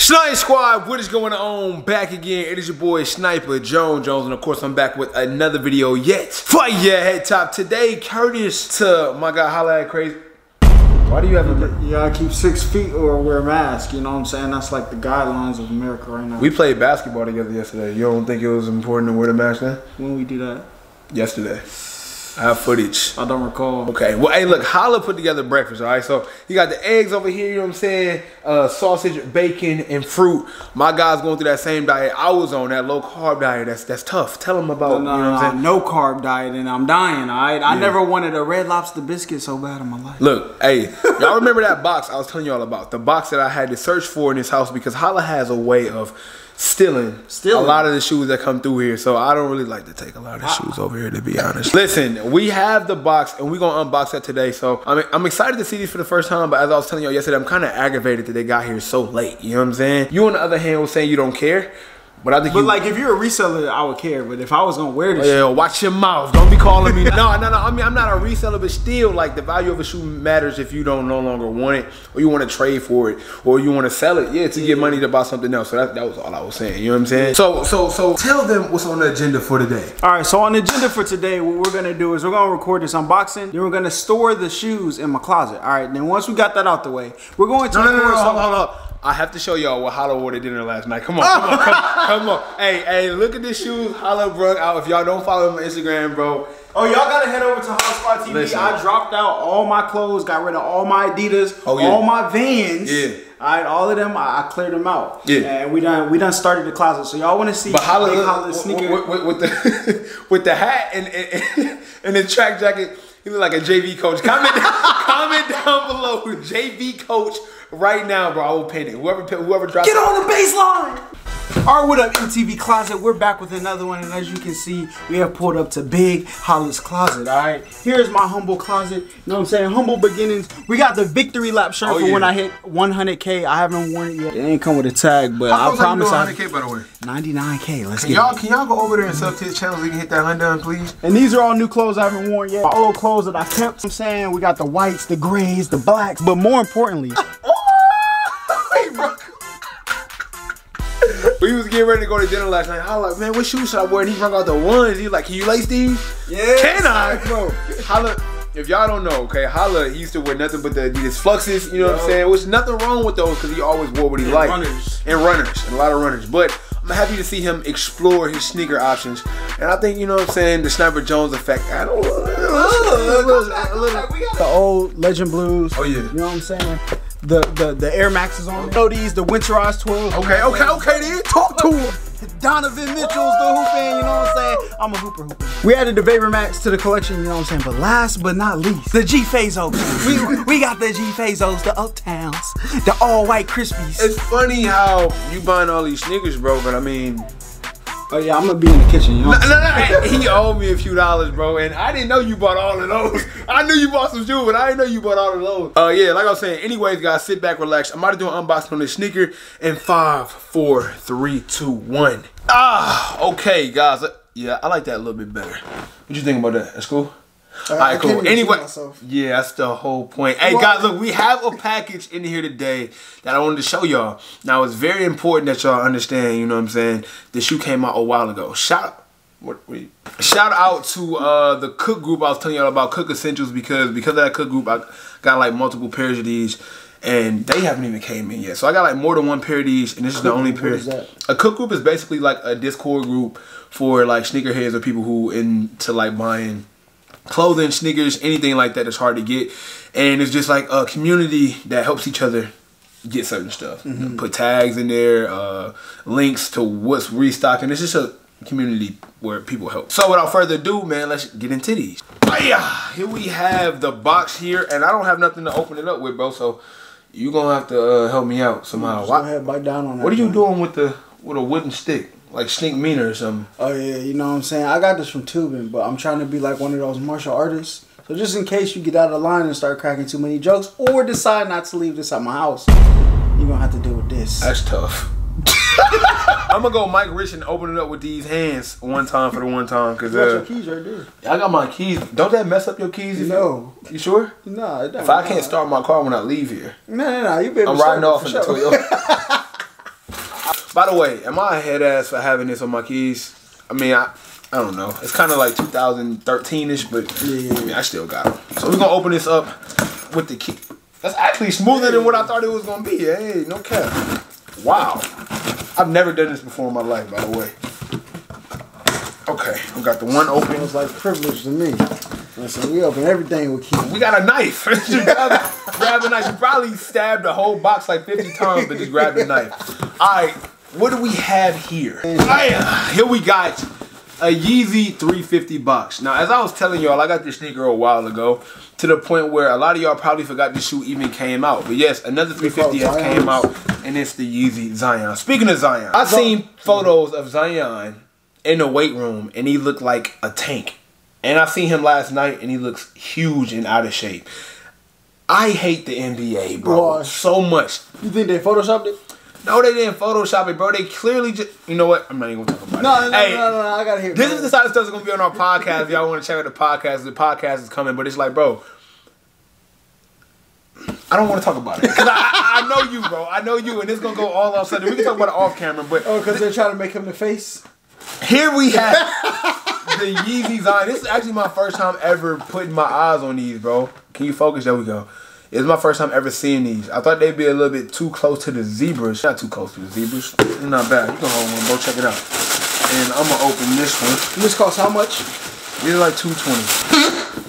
Sniper Squad, what is going on? Back again. It is your boy Sniper Jones, and of course I'm back with another video yet. For your head top today, courteous to my guy Holla at Crazy. Why do you have a... You gotta keep 6 feet or wear a mask, you know what I'm saying? That's like the guidelines of America right now. We played basketball together yesterday. You don't think it was important to wear the mask then? When we do that? Yesterday. I have footage. I don't recall. Okay, well, hey, look, Holla put together breakfast, all right? So, you got the eggs over here, you know what I'm saying? Sausage, bacon, and fruit. My guy's going through that same diet I was on, that low-carb diet. That's tough. Tell him about, you know what I'm saying? No-carb diet, and I'm dying, all right? I never wanted a Red Lobster biscuit so bad in my life. Look, hey, y'all remember that box I was telling y'all about? The box that I had to search for in this house because Holla has a way of stealing a lot of the shoes that come through here, so I don't really like to take a lot of shoes over here, to be honest. Listen, we have the box and we're gonna unbox that today, so I'm excited to see these for the first time, but as I was telling y'all yesterday, I'm kind of aggravated that they got here so late, you know what I'm saying? You on the other hand was saying you don't care, but I think like if you're a reseller, I would care. But if I was gonna wear this, yeah, watch your mouth. Don't be calling me. No. I mean, I'm not a reseller, but still, like the value of a shoe matters if you don't no longer want it, or you want to trade for it, or you want to sell it. Yeah, to get money to buy something else. So that was all I was saying. You know what I'm saying? So tell them what's on the agenda for today. All right. So on the agenda for today, what we're gonna do is we're gonna record this unboxing. Then we're gonna store the shoes in my closet. All right. Then once we got that out the way, we're going to hold on. I have to show y'all what Holla wore to dinner last night. Come on. Come on. Hey, look at this shoes Holla brought out. If y'all don't follow him on Instagram, bro. Oh, y'all gotta head over to Holla Squad TV. Listen. I dropped out all my clothes, got rid of all my Adidas, all my Vans. Yeah. All right, all of them, I cleared them out. Yeah. And we done started the closet. So y'all want to see Holla's sneaker with the hat and the track jacket. He look like a JV coach. Comment down below, JV coach. Right now, bro, I will pin it. Whoever drops Get on the baseline! Alright, what up, MTV Closet? We're back with another one, and as you can see, we have pulled up to Big Holla's closet, alright? Here's my humble closet, you know what I'm saying? Humble beginnings. We got the victory lap shirt for when I hit 100K. I haven't worn it yet. It ain't come with a tag, but I promise I 100K, by the way. 99K, let's get it. Can y'all go over there and sub to his channel so you can hit that undone, please? And these are all new clothes I haven't worn yet. My old clothes that I kept, you know what I'm saying? We got the whites, the grays, the blacks, but more importantly... We was getting ready to go to dinner last night. I was like, man, what shoes should I wear? And he brought out the ones. He was like, can you lace these? Yeah. Can I? Bro, Holla, if y'all don't know, okay, Holla, he used to wear nothing but the Adidas Fluxes, you know what I'm saying? Which nothing wrong with those because he always wore what he liked. And runners, and a lot of runners. But I'm happy to see him explore his sneaker options. And I think, you know what I'm saying, the Sniper Jones effect. I don't know. The old Legend Blues. Oh, yeah. You know what I'm saying? The Air Maxes on there. These, the Winterized 12. Okay, then. Talk to him. Donovan Mitchell's the hooping, you know what I'm saying? I'm a hooper. We added the Fairburn Max to the collection, you know what I'm saying? But last but not least, the G Fazos. we got the G Fazos, the Uptowns, the all white Crispies. It's funny how you buying all these sneakers, bro, but I mean... Oh yeah, I'm gonna be in the kitchen, you know? No. He owed me a few dollars, bro, and I didn't know you bought all of those. I knew you bought some shoes, but I didn't know you bought all of those. Yeah, like I was saying, anyways, guys, sit back, relax. I'm about to do an unboxing on this sneaker in 5, 4, 3, 2, 1. Okay, guys. Yeah, I like that a little bit better. What you think about that? That's cool? Alright, cool. Anyway, yeah, that's the whole point. Hey, guys, look, we have a package in here today that I wanted to show y'all. Now, it's very important that y'all understand, you know what I'm saying? The shoe came out a while ago. Shout out to the Cook group I was telling y'all about, Cook Essentials, because of that Cook group, I got like multiple pairs of these. And they haven't even came in yet. So I got like more than one pair of these, and this is the only pair. What is that? A Cook group is basically like a Discord group for like sneakerheads or people who into like buying clothing, sneakers, anything like that that's hard to get. And it's just like a community that helps each other get certain stuff. Put tags in there, links to what's restocking. It's just a community where people help. So without further ado, man, let's get into these. Here we have the box here, and I don't have nothing to open it up with, bro, so you gonna have to help me out somehow. Go ahead, bite down on that. What are you doing with a wooden stick? Like Snake Meaner or something? Oh yeah, you know what I'm saying? I got this from tubing, but I'm trying to be like one of those martial artists. So just in case you get out of line and start cracking too many jokes, or decide not to leave this at my house, you're gonna have to deal with this. That's tough. I'm gonna go Mike Rich and open it up with these hands one time for the one time, cause you got your keys right there. I got my keys. Don't that mess up your keys? No. You sure? No, it don't. If I can't start my car when I leave here, no, you better. I'm riding off in the Toyota. By the way, am I a head ass for having this on my keys? I mean, I don't know. It's kind of like 2013-ish, but yeah. I mean, I still got them. So we're gonna open this up with the key. That's actually smoother than what I thought it was gonna be. Hey, no cap. Wow. I've never done this before in my life, by the way. Okay, we got the one open. It was like privilege to me. Listen, we open everything with keys. We got a knife. Grab a knife. You probably stabbed the whole box like 50 times, but just grab the knife. All right, what do we have here? Here we got a Yeezy 350 box. Now, as I was telling y'all, I got this sneaker a while ago to the point where a lot of y'all probably forgot the shoe even came out. But yes, another 350 has came out, and it's the Yeezy Zyon. Speaking of Zyon, I've seen photos of Zyon in the weight room, and he looked like a tank. And I seen him last night, and he looks huge and out of shape. I hate the NBA, bro, so much. You think they photoshopped it? No, they didn't Photoshop it, bro. They clearly just... You know what? I'm not even going to talk about it. No, I got to hear it. This is the side of stuff that's going to be on our podcast. If y'all want to check out the podcast is coming. But it's like, bro, I don't want to talk about it. Because I know you, bro. I know you, and it's going to go all of a sudden. We can talk about it off camera, but... Oh, because they're trying to make him the face? Here we have the Yeezy Zyon. This is actually my first time ever putting my eyes on these, bro. Can you focus? There we go. It's my first time ever seeing these. I thought they'd be a little bit too close to the zebras. Not too close to the zebras. It's not bad. You can hold one. Go check it out. And I'm going to open this one. This costs how much? These are like $220.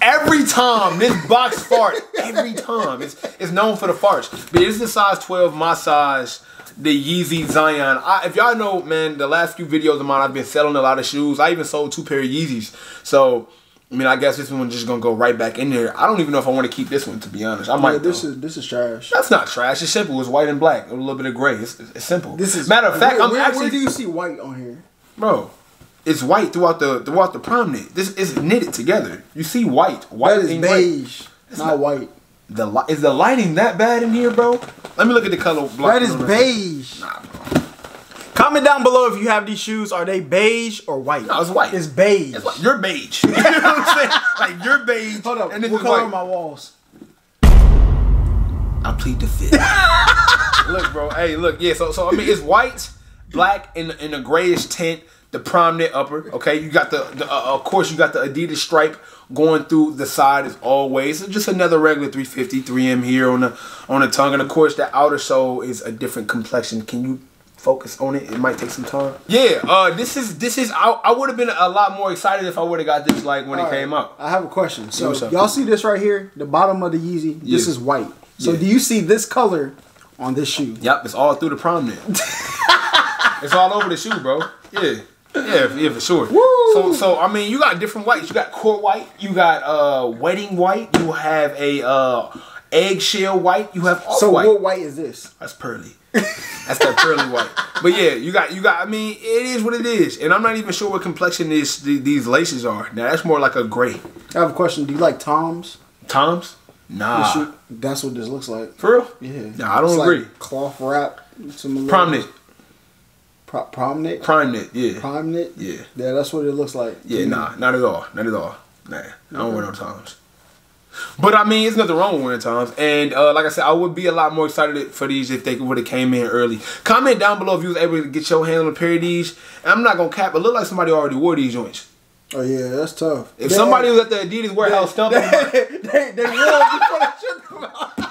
Every time this box fart, every time. It's known for the farts. But it's the size 12, my size. The Yeezy Zyon. If y'all know, man, the last few videos of mine, I've been selling a lot of shoes. I even sold 2 pairs of Yeezys. So, I mean, I guess this one's just gonna go right back in there. I don't even know if I want to keep this one, to be honest. I might. This is trash. That's not trash. It's simple. It's white and black. A little bit of gray. It's simple. This is matter of fact. Where do you see white on here, bro? It's white throughout the prom knit. This is knitted together. You see white. White that is beige. It's not white. Is the lighting that bad in here, bro? Let me look at the color block. That is beige. Nah, bro. Comment down below if you have these shoes. Are they beige or white? No, it's white. It's beige. It's white. You're beige. You know what I'm saying? Like, you're beige. Hold up. And this what is color white. are my walls? I plead the fifth. Look, bro. Hey, look. Yeah, so I mean, it's white, black, in a grayish tint. The prom knit upper. Okay, you got of course, you got the Adidas stripe going through the side as always. So just another regular 350 3M here on the tongue, and of course the outer sole is a different complexion. Can you focus on it? It might take some time. Yeah, this is I would have been a lot more excited if I would have got this like when it came out. I have a question. So y'all see this right here, the bottom of the Yeezy. Yeah. This is white. So do you see this color on this shoe? Yep, it's all through the prom knit. It's all over the shoe, bro. Yeah. Yeah, for sure. Woo! So I mean, you got different whites. You got court white. You got wedding white. You have a eggshell white. You have off white. So what white is this? That's pearly. That's that pearly white. But yeah, you got. I mean, it is what it is, and I'm not even sure what complexion these laces are. Now that's more like a gray. I have a question. Do you like Toms? Toms? Nah. That's what this looks like. For real? Yeah. Nah, I don't agree. Like cloth wrap. Prom knit. Prom knit? Prime knit, yeah. Prime knit? Yeah. Yeah, that's what it looks like. Yeah, nah, not at all. Not at all. Nah, I don't wear no Toms. But I mean, there's nothing wrong with wearing Toms. And like I said, I would be a lot more excited for these if they would have came in early. Comment down below if you was able to get your hands on a pair of these. And I'm not going to cap, it look like somebody already wore these joints. Oh yeah, that's tough. If somebody was at the Adidas warehouse stumping, they wore before they should have.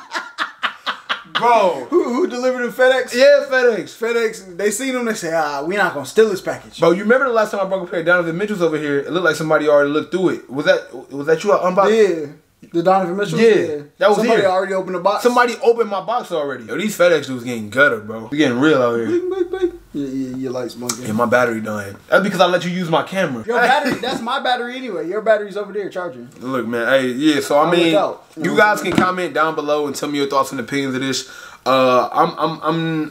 Bro. Who delivered them? FedEx? Yeah, FedEx. FedEx, they seen them, they say, we're not going to steal this package. Bro, you remember the last time I broke a pair of Donovan Mitchell's over here? It looked like somebody already looked through it. Was that you unboxed? Yeah. The Donovan Mitchell's? Yeah. That was somebody already opened the box? Somebody opened my box already. Yo, these FedEx dudes getting gutted, bro. We getting real out here. Yeah, your lights monkey. Yeah, my battery dying. That's because I let you use my camera. Your battery, that's my battery anyway. Your battery's over there charging. Look, man, hey, yeah, so I mean, you guys can comment down below and tell me your thoughts and opinions of this. I'm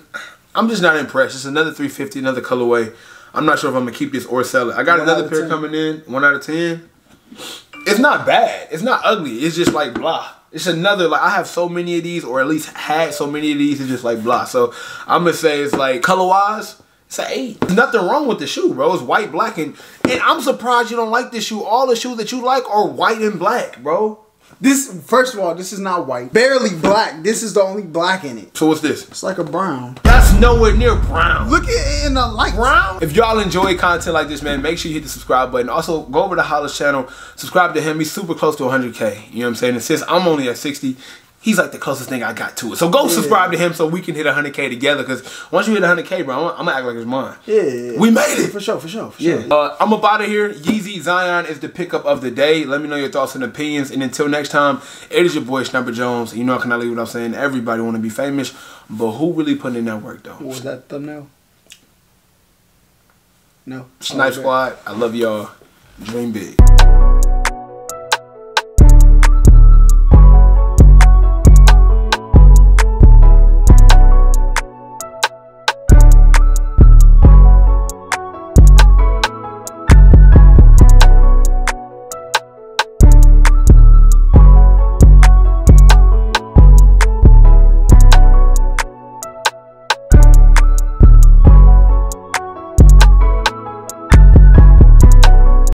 just not impressed. It's another 350, another colorway. I'm not sure if I'm gonna keep this or sell it. I got another pair coming in, 1 out of 10. It's not bad. It's not ugly. It's just like blah. It's another, like, I have so many of these, or at least had so many of these, it's just like blah. So I'm gonna say it's like color-wise, it's an 8. There's nothing wrong with the shoe, bro. It's white, black, and I'm surprised you don't like this shoe. All the shoes that you like are white and black, bro. This, first of all, this is not white. Barely black. This is the only black in it. So what's this? It's like a brown. That's It's nowhere near brown. Look at it in the light. Brown. If y'all enjoy content like this, man, make sure you hit the subscribe button. Also, go over to Hollis' channel, subscribe to him. He's super close to 100K. You know what I'm saying? And since I'm only at 60, he's like the closest thing I got to it. So go subscribe to him so we can hit 100K together. Because once you hit 100K, bro, I'm gonna act like it's mine. Yeah. We made it. For sure. Yeah. I'm up out of here. Yeezy Zyon is the pickup of the day. Let me know your thoughts and opinions. And until next time, it is your boy Sniper Jones. You know I cannot leave without saying everybody want to be famous, but who really putting in that work though? What was that thumbnail? No. Snipe Squad. I love y'all. Dream big.